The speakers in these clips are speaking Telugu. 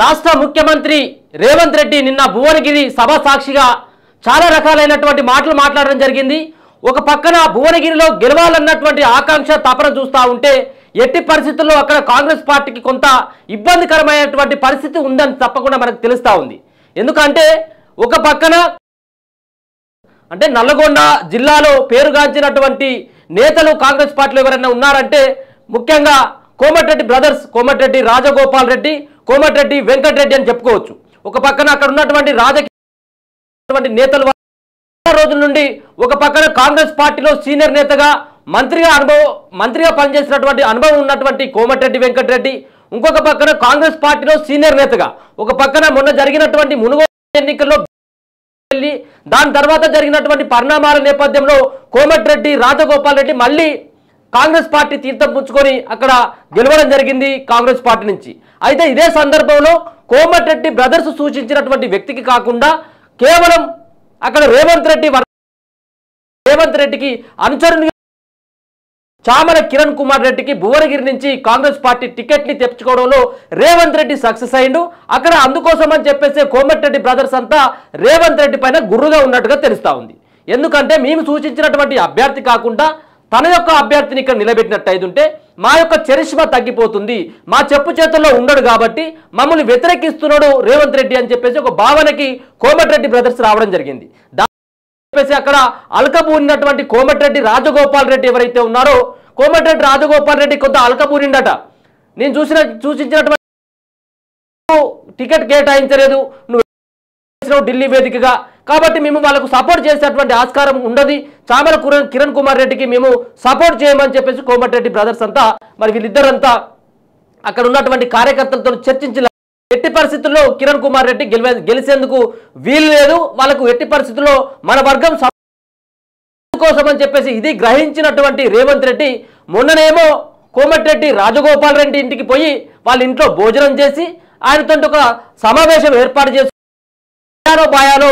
రాష్ట్ర ముఖ్యమంత్రి రేవంత్ రెడ్డి నిన్న భువనగిరి సభ సాక్షిగా చాలా రకాలైనటువంటి మాటలు మాట్లాడడం జరిగింది. ఒక పక్కన భువనగిరిలో గెలవాలన్నటువంటి ఆకాంక్ష తపన చూస్తూ ఉంటే ఎట్టి పరిస్థితుల్లో అక్కడ కాంగ్రెస్ పార్టీకి కొంత ఇబ్బందికరమైనటువంటి పరిస్థితి ఉందని తప్పకుండా మనకు తెలుస్తూ ఉంది. ఎందుకంటే ఒక పక్కన అంటే నల్లగొండ జిల్లాలో పేరుగాంచినటువంటి నేతలు కాంగ్రెస్ పార్టీలో ఎవరైనా ఉన్నారంటే ముఖ్యంగా కోమటిరెడ్డి బ్రదర్స్, కోమటిరెడ్డి రాజగోపాల్ రెడ్డి, కోమటిరెడ్డి వెంకటరెడ్డి అని చెప్పుకోవచ్చు. ఒక పక్కన అక్కడ ఉన్నటువంటి రాజకీయ నేతలు రోజుల నుండి ఒక పక్కన కాంగ్రెస్ పార్టీలో సీనియర్ నేతగా మంత్రిగా పనిచేసినటువంటి అనుభవం ఉన్నటువంటి కోమటిరెడ్డి వెంకటరెడ్డి, ఇంకొక పక్కన కాంగ్రెస్ పార్టీలో సీనియర్ నేతగా, ఒక పక్కన మొన్న జరిగినటువంటి మునుగోడు ఎన్నికల్లో దాని తర్వాత జరిగినటువంటి పరిణామాల నేపథ్యంలో కోమటిరెడ్డి రాజగోపాల్ రెడ్డి మళ్ళీ కాంగ్రెస్ పార్టీ తీర్థం పుచ్చుకొని అక్కడ గెలవడం జరిగింది కాంగ్రెస్ పార్టీ నుంచి. అయితే ఇదే సందర్భంలో కోమటిరెడ్డి బ్రదర్స్ సూచించినటువంటి వ్యక్తికి కాకుండా కేవలం అక్కడ రేవంత్ రెడ్డికి అనుచరునిగా చామల కిరణ్ కుమార్ రెడ్డికి భువనగిరి నుంచి కాంగ్రెస్ పార్టీ టికెట్ ని తెచ్చుకోవడంలో రేవంత్ రెడ్డి సక్సెస్ అయ్యిండు. అక్కడ అందుకోసం అని చెప్పేసి కోమటిరెడ్డి బ్రదర్స్ అంతా రేవంత్ రెడ్డి పైన గుర్రుగా ఉన్నట్టుగా తెలుస్తా ఉంది. ఎందుకంటే మేము సూచించినటువంటి అభ్యర్థి కాకుండా తన యొక్క అభ్యర్థిని ఇక్కడ నిలబెట్టినట్టయితుంటే మా యొక్క చరిష్మా తగ్గిపోతుంది, మా చెప్పు చేతుల్లో ఉండడు కాబట్టి మమ్మల్ని వ్యతిరేకిస్తున్నాడు రేవంత్ రెడ్డి అని చెప్పేసి ఒక భావనకి కోమటిరెడ్డి బ్రదర్స్ రావడం జరిగింది. చెప్పేసి అక్కడ అలకబూరినటువంటి కోమటిరెడ్డి రాజగోపాల్ రెడ్డి ఎవరైతే ఉన్నారో కోమటిరెడ్డి రాజగోపాల్ రెడ్డి కొంత అలకబూరిండట. నేను సూచించినటువంటి టికెట్ కేటాయించలేదు నువ్వు ఢిల్లీ వేదికగా, కాబట్టి మేము వాళ్ళకు సపోర్ట్ చేసేటువంటి ఆస్కారం ఉండదు, చామల కిరణ్ కుమార్ రెడ్డికి మేము సపోర్ట్ చేయమని చెప్పేసి కోమటిరెడ్డి బ్రదర్స్ అంతా మరి వీళ్ళిద్దరంతా అక్కడ ఉన్నటువంటి కార్యకర్తలతో చర్చించిన ఎట్టి పరిస్థితుల్లో కిరణ్ కుమార్ రెడ్డి గెలిచేందుకు వీలు లేదు, వాళ్ళకు ఎట్టి పరిస్థితుల్లో మన వర్గం కోసం అని చెప్పేసి ఇది గ్రహించినటువంటి రేవంత్ రెడ్డి మొన్ననేమో కోమటిరెడ్డి రాజగోపాల్ రెడ్డి ఇంటికి పోయి వాళ్ళ ఇంట్లో భోజనం చేసి ఆయనతో ఒక సమావేశం ఏర్పాటు చేసి బాయాలో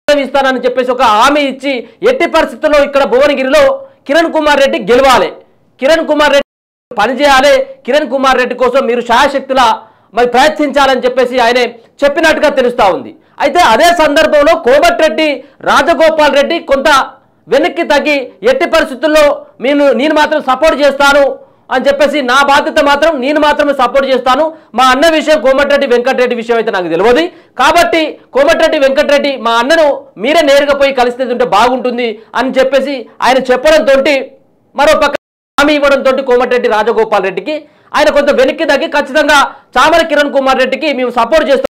ఇస్తానని చెప్పేసి ఒక హామీ ఇచ్చి ఎట్టి పరిస్థితుల్లో ఇక్కడ భువనగిరిలో కిరణ్ కుమార్ రెడ్డి గెలవాలి, కిరణ్ కుమార్ రెడ్డి పనిచేయాలి, కిరణ్ కుమార్ రెడ్డి కోసం మీరు శాయశక్తులా మరి ప్రయత్నించాలని చెప్పేసి ఆయన చెప్పినట్టుగా తెలుస్తూ ఉంది. అయితే అదే సందర్భంలో కోమటిరెడ్డి రాజగోపాల్ రెడ్డి కొంత వెనక్కి తగ్గి ఎట్టి పరిస్థితుల్లో నేను మాత్రం సపోర్ట్ చేస్తాను అని చెప్పేసి నా బాధ్యత మాత్రం నేను మాత్రమే సపోర్ట్ చేస్తాను, మా అన్న విషయం కోమటిరెడ్డి వెంకటరెడ్డి విషయం అయితే నాకు తెలియదు, కాబట్టి కోమటిరెడ్డి వెంకటరెడ్డి మా అన్నను మీరే నేరుగా పోయి కలిస్తే ఉంటే బాగుంటుంది అని చెప్పేసి ఆయన చెప్పడంతో మరో పక్క హామీ ఇవ్వడంతో కోమటిరెడ్డి రాజగోపాల్ రెడ్డికి ఆయన కొంత వెనక్కి తగ్గి ఖచ్చితంగా చామల కిరణ్ కుమార్ రెడ్డికి మేము సపోర్ట్ చేస్తాం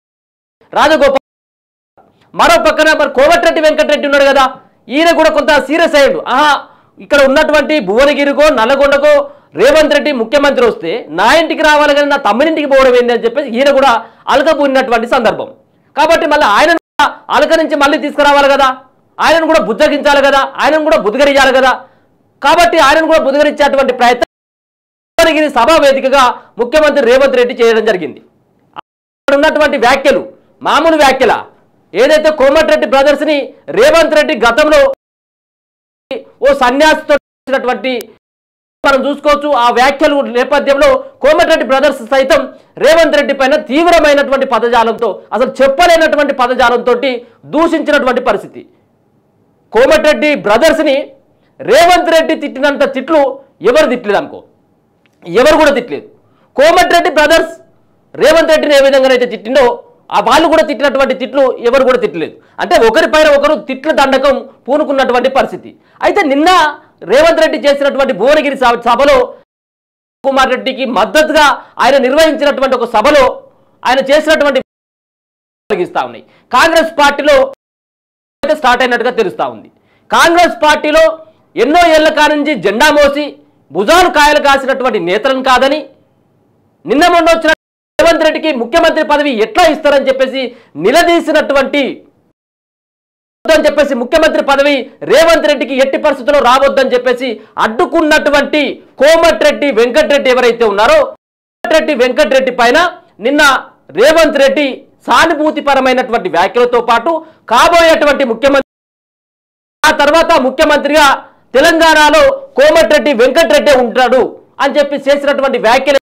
రాజగోపాల్. మరో పక్కన మరి కోమటిరెడ్డి వెంకటరెడ్డి ఉన్నాడు కదా, ఈయన కూడా కొంత సీరియస్ అయ్యాడు. ఇక్కడ ఉన్నటువంటి భువనగిరికో నల్లగొండకో రేవంత్ రెడ్డి ముఖ్యమంత్రి వస్తే నా ఇంటికి రావాలి కానీ నా తమ్మునింటికి పోవడం ఏంటి అని చెప్పేసి ఈయన కూడా అలకబూరినటువంటి సందర్భం. కాబట్టి మళ్ళీ ఆయన అలక నుంచి మళ్ళీ తీసుకురావాలి కదా, ఆయనను కూడా బుజ్జగించాలి కదా, ఆయనను కూడా బుద్ధగరియాలి కదా, కాబట్టి ఆయనను కూడా బుద్ధగరించేటువంటి ప్రయత్నం భువనగిరి సభా వేదికగా ముఖ్యమంత్రి రేవంత్ రెడ్డి చేయడం జరిగింది. అక్కడ ఉన్నటువంటి వ్యాఖ్యలు మామూలు వ్యాఖ్యల, ఏదైతే కోమటిరెడ్డి బ్రదర్స్ ని రేవంత్ రెడ్డి గతంలో ఓ సన్యాసితో మనం చూసుకోవచ్చు. ఆ వ్యాఖ్యలు నేపథ్యంలో కోమటిరెడ్డి బ్రదర్స్ సైతం రేవంత్ రెడ్డి పైన తీవ్రమైనటువంటి పదజాలంతో అసలు చెప్పలేనటువంటి పదజాలంతో దూషించినటువంటి పరిస్థితి. కోమటిరెడ్డి బ్రదర్స్ ని రేవంత్ రెడ్డి తిట్టినంత తిట్లు ఎవరు తిట్టలేదు అనుకో, ఎవరు కూడా తిట్టలేదు. కోమటిరెడ్డి బ్రదర్స్ రేవంత్ రెడ్డిని ఏ విధంగానైతే తిట్టిండో వాళ్ళు కూడా తిట్టినటువంటి తిట్లు ఎవరు కూడా తిట్టలేదు. అంటే ఒకరిపైన ఒకరు తిట్ల దండకం పూనుకున్నటువంటి పరిస్థితి. అయితే నిన్న రేవంత్ రెడ్డి చేసినటువంటి భువనగిరి సభలో కుమార్ రెడ్డికి మద్దతుగా ఆయన నిర్వహించినటువంటి ఒక సభలో ఆయన చేసినటువంటి ఉన్నాయి. కాంగ్రెస్ పార్టీలో స్టార్ట్ అయినట్టుగా తెలుస్తా ఉంది. కాంగ్రెస్ పార్టీలో ఎన్నో ఏళ్ల కానుంచి జెండా మోసి భుజాలు కాయలు కాసినటువంటి నేతలను కాదని నిన్న మొన్న వచ్చిన రేవంత్ రెడ్డికి ముఖ్యమంత్రి పదవి ఎట్లా ఇస్తారని చెప్పేసి నిలదీసినటువంటి అని చెప్పేసి ముఖ్యమంత్రి పదవి రేవంత్ రెడ్డికి ఎట్టి పరిస్థితుల్లో రావద్దని చెప్పేసి అడ్డుకున్నటువంటి కోమటిరెడ్డి వెంకటరెడ్డి ఎవరైతే ఉన్నారో కోమటిరెడ్డి వెంకటరెడ్డి పైన నిన్న రేవంత్ రెడ్డి సానుభూతిపరమైనటువంటి వ్యాఖ్యలతో పాటు కాబోయేటువంటి ముఖ్యమంత్రి ఆ తర్వాత ముఖ్యమంత్రిగా తెలంగాణలో కోమటిరెడ్డి వెంకటరెడ్డి ఉంటాడు అని చెప్పి చేసినటువంటి వ్యాఖ్యలు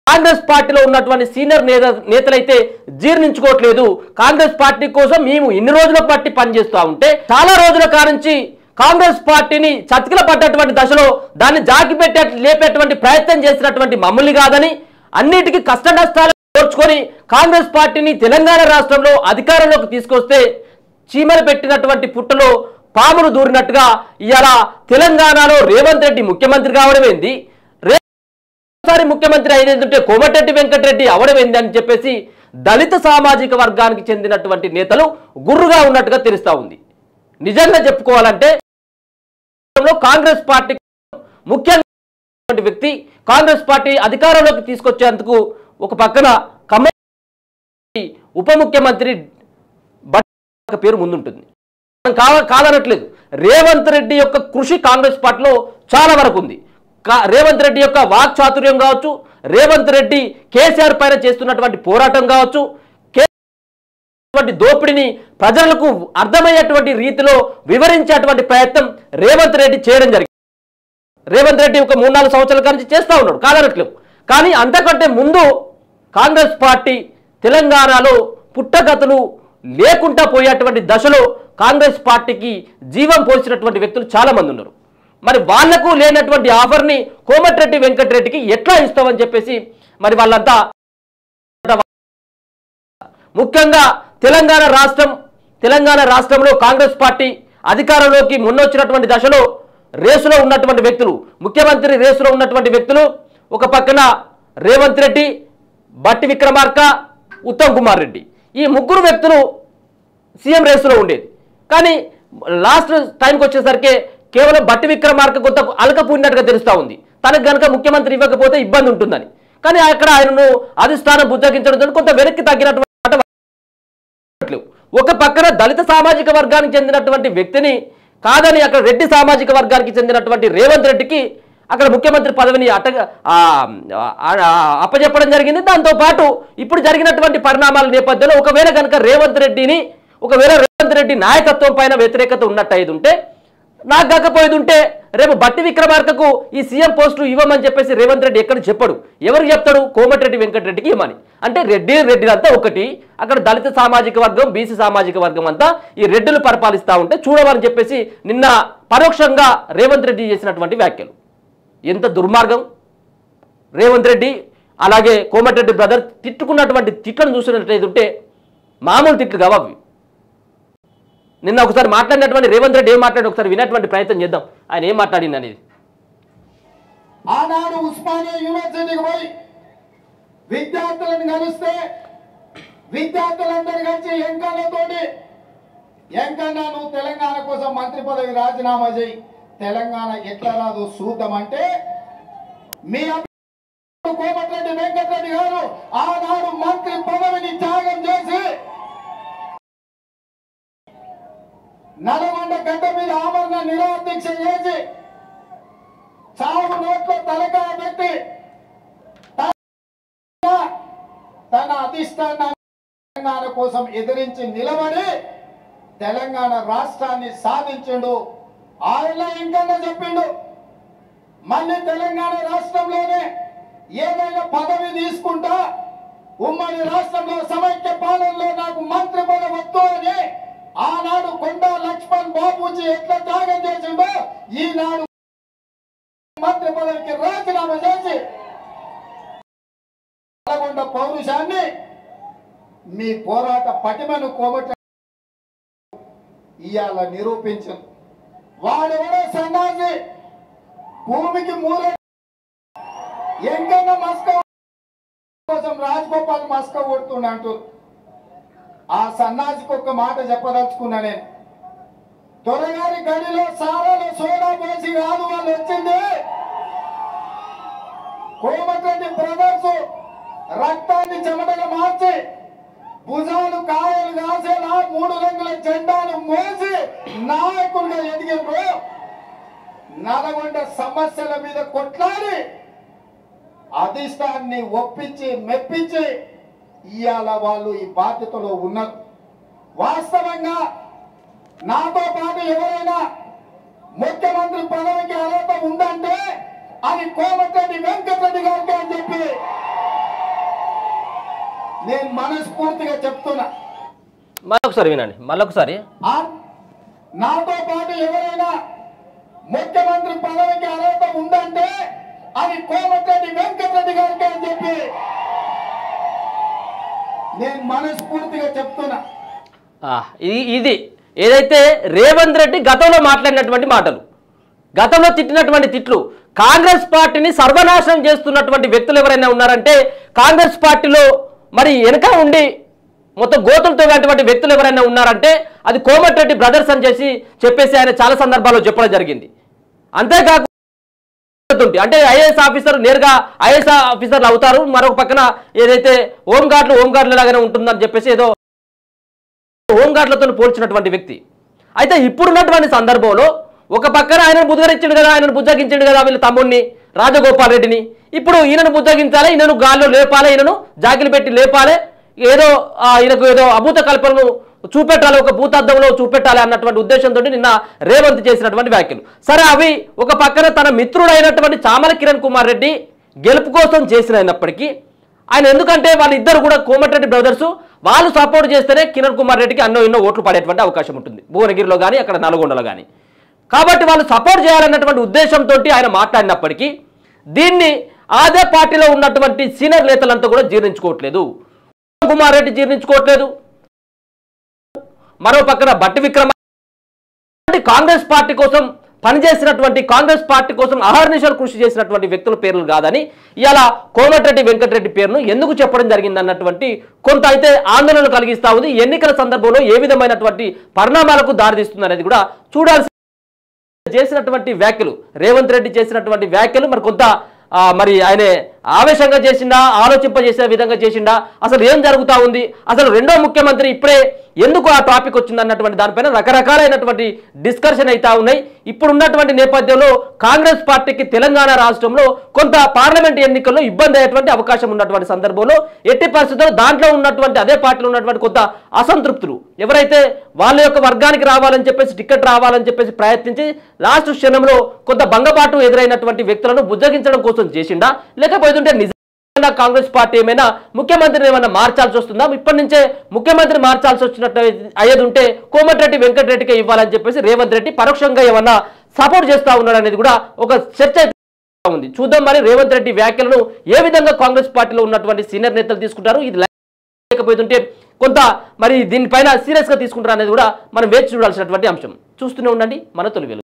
కాంగ్రెస్ పార్టీలో ఉన్నటువంటి సీనియర్ నేతలైతే జీర్ణించుకోవట్లేదు. కాంగ్రెస్ పార్టీ కోసం మేము ఇన్ని రోజుల బట్టి పనిచేస్తూ ఉంటే చాలా రోజుల కానుంచి కాంగ్రెస్ పార్టీని చతికిల పడ్డటువంటి దశలో దాన్ని జాకిపెట్టే లేపేటువంటి ప్రయత్నం చేసినటువంటి మమ్మల్ని కాదని అన్నిటికీ కష్ట నష్టాలు కోర్చుకొని కాంగ్రెస్ పార్టీని తెలంగాణ రాష్ట్రంలో అధికారంలోకి తీసుకొస్తే చీమలు పెట్టినటువంటి పుట్టలో పాములు దూరినట్టుగా ఇవాళ తెలంగాణలో రేవంత్ రెడ్డి ముఖ్యమంత్రి కావడం ఏంది, రేవంత్ ముఖ్యమంత్రి అయినట్టుంటే కోమటిరెడ్డి వెంకటరెడ్డి అవడం ఏంది అని చెప్పేసి దళిత సామాజిక వర్గానికి చెందినటువంటి నేతలు గుర్రుగా ఉన్నట్టుగా తెలుస్తా ఉంది. నిజంగా చెప్పుకోవాలంటే కాంగ్రెస్ పార్టీ ముఖ్యంగా వ్యక్తి కాంగ్రెస్ పార్టీ అధికారంలోకి తీసుకొచ్చేందుకు ఒక పక్కన ఉప ముఖ్యమంత్రి పేరు ముందుంటుంది, కాదనట్లేదు. రేవంత్ రెడ్డి యొక్క కృషి కాంగ్రెస్ పార్టీలో చాలా వరకు ఉంది. రేవంత్ రెడ్డి యొక్క వాక్ చాతుర్యం కావచ్చు, రేవంత్ రెడ్డి కేసీఆర్ పైన చేస్తున్నటువంటి పోరాటం కావచ్చు, దోపిడిని ప్రజలకు అర్థమయ్యేటువంటి రీతిలో వివరించేటువంటి ప్రయత్నం రేవంత్ రెడ్డి చేయడం జరిగింది. రేవంత్ రెడ్డి ఒక 3-4 సంవత్సరాల నుంచి చేస్తూ ఉన్నాడు, కాదనట్లేదు. కానీ అంతకంటే ముందు కాంగ్రెస్ పార్టీ తెలంగాణలో పుట్టగతులు లేకుండా పోయేటువంటి దశలో కాంగ్రెస్ పార్టీకి జీవం పోసినటువంటి వ్యక్తులు చాలా మంది ఉన్నారు. మరి వాళ్లకు లేనటువంటి ఆఫర్ని కోమటిరెడ్డి వెంకటరెడ్డికి ఎట్లా ఇస్తామని చెప్పేసి మరి వాళ్ళంతా ముఖ్యంగా తెలంగాణ రాష్ట్రంలో కాంగ్రెస్ పార్టీ అధికారంలోకి మొన్నొచ్చినటువంటి దశలో రేసులో ఉన్నటువంటి వ్యక్తులు, ముఖ్యమంత్రి రేసులో ఉన్నటువంటి వ్యక్తులు ఒక పక్కన రేవంత్ రెడ్డి, బట్టి విక్రమార్క, ఉత్తమ్ కుమార్ రెడ్డి, ఈ ముగ్గురు వ్యక్తులు సీఎం రేసులో ఉండేది. కానీ లాస్ట్ టైంకి వచ్చేసరికి కేవలం బట్టి విక్రమార్క కొంత అలకపోయినట్టుగా తెలుస్తూ ఉంది. తనకు కనుక ముఖ్యమంత్రి ఇవ్వకపోతే ఇబ్బంది ఉంటుందని. కానీ అక్కడ ఆయనను అధిష్టానం బుద్ధగించడం కొంత వెనక్కి తగ్గినటువంటి ఒక పక్కన దళిత సామాజిక వర్గానికి చెందినటువంటి వ్యక్తిని కాదని అక్కడ రెడ్డి సామాజిక వర్గానికి చెందినటువంటి రేవంత్ రెడ్డికి అక్కడ ముఖ్యమంత్రి పదవిని అప్పచెప్పడం జరిగింది. దాంతోపాటు ఇప్పుడు జరిగినటువంటి పరిణామాల నేపథ్యంలో ఒకవేళ కనుక రేవంత్ రెడ్డి నాయకత్వం పైన వ్యతిరేకత ఉన్నట్టు ఉంటే, నాకు కాకపోయేది ఉంటే రేపు బట్టి విక్రమార్కకు ఈ సీఎం పోస్టు ఇవ్వమని చెప్పేసి రేవంత్ రెడ్డి ఎక్కడ చెప్పడు. ఎవరికి చెప్తాడు? కోమటిరెడ్డి వెంకటరెడ్డికి ఇవ్వమని. అంటే రెడ్డిలంతా ఒకటి, అక్కడ దళిత సామాజిక వర్గం, బీసీ సామాజిక వర్గం అంతా ఈ రెడ్డిలు పరిపాలిస్తూ ఉంటే చూడమని చెప్పేసి నిన్న పరోక్షంగా రేవంత్ రెడ్డి చేసినటువంటి వ్యాఖ్యలు ఎంత దుర్మార్గం. రేవంత్ రెడ్డి అలాగే కోమటిరెడ్డి బ్రదర్ తిట్టుకున్నటువంటి తిట్లను చూసినట్లయితే ఉంటే మామూలు తిట్లు కావు అవి. నిన్న ఒకసారి మాట్లాడినటువంటి రేవంత్ రెడ్డి ఏం మాట్లాడి ఒకసారి వినేటువంటి ప్రయత్నం చేద్దాం, ఆయన ఏం మాట్లాడింది అనేది. ఆనాడు ఉస్మానియా యూనివర్సిటీకి పోయి విద్యార్థులను కలిస్తే విద్యార్థులందరూ కలిసి ఎంకన్నతోటి, ఎంకన్నా నువ్వు తెలంగాణ కోసం మంత్రి పదవి రాజీనామా చేయి, తెలంగాణ ఎట్లా రాదు చూద్దామంటే మీ కోమటిరెడ్డి వెంకటరెడ్డి గారు ఆనాడు మంత్రి పదవిని త్యాగం చేసి నల్గొండ గడ్డ మీద ఆమరణ నిరాదీక్ష చేసి చావు నోట్లో తలకాయ పెట్టి తన అధిష్టానాన్ని తెలంగాణ కోసం ఎదిరించి నిలబడి తెలంగాణ రాష్ట్రాన్ని సాధించిండు. ఆయన ఇంకన్నా చెప్పిండు, మళ్ళీ తెలంగాణ రాష్ట్రంలోనే ఏదైనా పదవి తీసుకుంటా, ఉమ్మడి రాష్ట్రంలో సమైక్య పాలనలో నాకు మంత్రి పదవి వద్దు అని ఆనాడు కొండా లక్ష్మణ్ బాబూజీ ఎట్లా త్యాగం చేసిండో ఈనాడు మంత్రి పదవికి రాజీనామా చేసి నల్గొండ పౌరుషాన్ని, మీ పోరాట పటిమను కోమటి ఇవాళ నిరూపించింది. వాడెవడో సన్నాసి భూమికి మూల ఎంకన్నా మస్క కోసం రాజగోపాల్ మస్క కొడుతుండ అంటారు. ఆ సన్నాసికి ఒక మాట చెప్పదలుచుకున్నా నేను. దొరగారి గడిలో సారాలో సోడా పోసి కాదు వాళ్ళు వచ్చింది. కోమటిరెడ్డి బ్రదర్స్ రక్తాన్ని చెమటగా మార్చి భుజాలు కాయలు కాసేలా 3 రంగుల జెండాను మోసి నాయకులుగా ఎదిగినప్పుడు నల్గొండ సమస్యల మీద కొట్లాడి అధిష్టాన్ని ఒప్పించి మెప్పించి ఇవాళ వాళ్ళు ఈ బాధ్యతలో ఉన్నారు. వాస్తవంగా నాతో పాటు ఎవరైనా ముఖ్యమంత్రి పదవికి అర్హత ఉందంటే అది కోమటిరెడ్డి వెంకటరెడ్డి గారికి అని చెప్పి నేను మనస్ఫూర్తిగా చెప్తున్నా. మళ్ళొకసారి వినండి, మళ్ళొకసారి. నాతో పాటు ఎవరైనా ముఖ్యమంత్రి పదవికి అర్హత ఉందంటే అది కోమటిరెడ్డి వెంకటరెడ్డి గారికి అని చెప్పి నేను మనస్ఫూర్తిగా చెప్తున్నా. ఇది ఏదైతే రేవంత్ రెడ్డి గతంలో మాట్లాడినటువంటి మాటలు, గతంలో తిట్టినటువంటి తిట్లు, కాంగ్రెస్ పార్టీని సర్వనాశనం చేస్తున్నటువంటి వ్యక్తులు ఎవరైనా ఉన్నారంటే కాంగ్రెస్ పార్టీలో మరి వెనక ఉండి మొత్తం గోతులతో అటువంటి వ్యక్తులు ఎవరైనా ఉన్నారంటే అది కోమటిరెడ్డి బ్రదర్స్ అని చెప్పేసి ఆయన చాలా సందర్భాల్లో చెప్పడం జరిగింది. అంతేకాకుండా అంటే ఐఏఎస్ ఆఫీసర్ నేరుగా ఐఏఎస్ ఆఫీసర్లు అవుతారు, మరొక పక్కన ఏదైతే హోంగార్డులు లాగానే ఉంటుందని చెప్పేసి ఏదో హోంగార్డులతో పోల్చినటువంటి వ్యక్తి. అయితే ఇప్పుడున్నటువంటి సందర్భంలో ఒక పక్కన ఆయనను బుద్ధగించాడు కదా, ఆయనను బుజ్జగించాడు కదా వీళ్ళ తమ్ముడిని రాజగోపాల్ రెడ్డిని, ఇప్పుడు ఈయనను బుజ్జగించాలి, ఈయనను గాల్లో లేపాలి, ఈయనను జాకిలు పెట్టి లేపాలి, ఏదో ఈయనకు ఏదో అభూత కల్పనను చూపెట్టాలి, ఒక భూతార్థంలో చూపెట్టాలి అన్నటువంటి ఉద్దేశంతో నిన్న రేవంత్ చేసినటువంటి వ్యాఖ్యలు. సరే, అవి ఒక పక్కన తన మిత్రుడైనటువంటి చామల కిరణ్ కుమార్ రెడ్డి గెలుపు కోసం చేసినప్పటికీ ఆయన ఎందుకంటే వాళ్ళిద్దరు కూడా కోమటిరెడ్డి బ్రదర్స్, వాళ్ళు సపోర్ట్ చేస్తేనే కిరణ్ కుమార్ రెడ్డికి ఎన్నో ఓట్లు పడేటువంటి అవకాశం ఉంటుంది భువనగిరిలో కానీ అక్కడ నల్గొండలో కానీ. కాబట్టి వాళ్ళు సపోర్ట్ చేయాలన్నటువంటి ఉద్దేశంతో ఆయన మాట్లాడినప్పటికీ దీన్ని అదే పార్టీలో ఉన్నటువంటి సీనియర్ నేతలంతా కూడా జీర్ణించుకోవట్లేదు. కుమార్ రెడ్డి జీర్ణించుకోవట్లేదు, మరో పక్కన బట్టి విక్రమ కాంగ్రెస్ పార్టీ కోసం పనిచేసినటువంటి, కాంగ్రెస్ పార్టీ కోసం అహర్నిశలు కృషి చేసినటువంటి వ్యక్తుల పేర్లు కాదని ఇలా కోమటిరెడ్డి వెంకటరెడ్డి పేరును ఎందుకు చెప్పడం జరిగింది అన్నటువంటి కొంత అయితే ఆందోళన కలిగిస్తా ఉంది. ఎన్నికల సందర్భంలో ఏ విధమైనటువంటి పరిణామాలకు దారితీస్తుంది అనేది కూడా చూడాల్సి చేసినటువంటి వ్యాఖ్యలు, రేవంత్ రెడ్డి చేసినటువంటి వ్యాఖ్యలు మరి కొంత మరి ఆయన ఆవేశంగా చేసిండా, ఆలోచింపజేసే విధంగా చేసిండా, అసలు ఏం జరుగుతూ ఉంది, అసలు రెండో ముఖ్యమంత్రి ఇప్పుడే ఎందుకు ఆ టాపిక్ వచ్చింది అన్నటువంటి దానిపైన రకరకాలైనటువంటి డిస్కషన్ అయితే ఉన్నాయి. ఇప్పుడున్నటువంటి నేపథ్యంలో కాంగ్రెస్ పార్టీకి తెలంగాణ రాష్ట్రంలో కొంత పార్లమెంట్ ఎన్నికల్లో ఇబ్బంది అయ్యేటువంటి అవకాశం ఉన్నటువంటి సందర్భంలో ఎట్టి పరిస్థితుల్లో దాంట్లో ఉన్నటువంటి అదే పార్టీలో ఉన్నటువంటి కొంత అసంతృప్తులు ఎవరైతే వాళ్ళ యొక్క వర్గానికి రావాలని చెప్పేసి టికెట్ రావాలని చెప్పేసి ప్రయత్నించి లాస్ట్ క్షణంలో కొంత భంగపాటు ఎదురైనటువంటి వ్యక్తులను బుజ్జగించడం కోసం చేసిండా, లేకపోతే నిజంగా కాంగ్రెస్ పార్టీ ఏమైనా ముఖ్యమంత్రిని ఏమైనా మార్చాల్సి వస్తుందా, ఇప్పటి నుంచే ముఖ్యమంత్రి మార్చాల్సి వచ్చినట్టు అయ్యేది ఉంటే కోమటిరెడ్డి వెంకటరెడ్డికే ఇవ్వాలని చెప్పేసి రేవంత్ రెడ్డి పరోక్షంగా ఏమన్నా సపోర్ట్ చేస్తా ఉన్నాడు అనేది కూడా ఒక చర్చ ఉంది. చూద్దాం మరి రేవంత్ రెడ్డి వ్యాఖ్యలను ఏ విధంగా కాంగ్రెస్ పార్టీలో ఉన్నటువంటి సీనియర్ నేతలు తీసుకుంటారు, ఇది లేకపోతుంటే కొంత మరి దీనిపైన సీరియస్ గా తీసుకుంటారు అనేది కూడా మనం వేచి చూడాల్సినటువంటి అంశం. చూస్తూనే ఉండండి మన తొలి వెలుగు.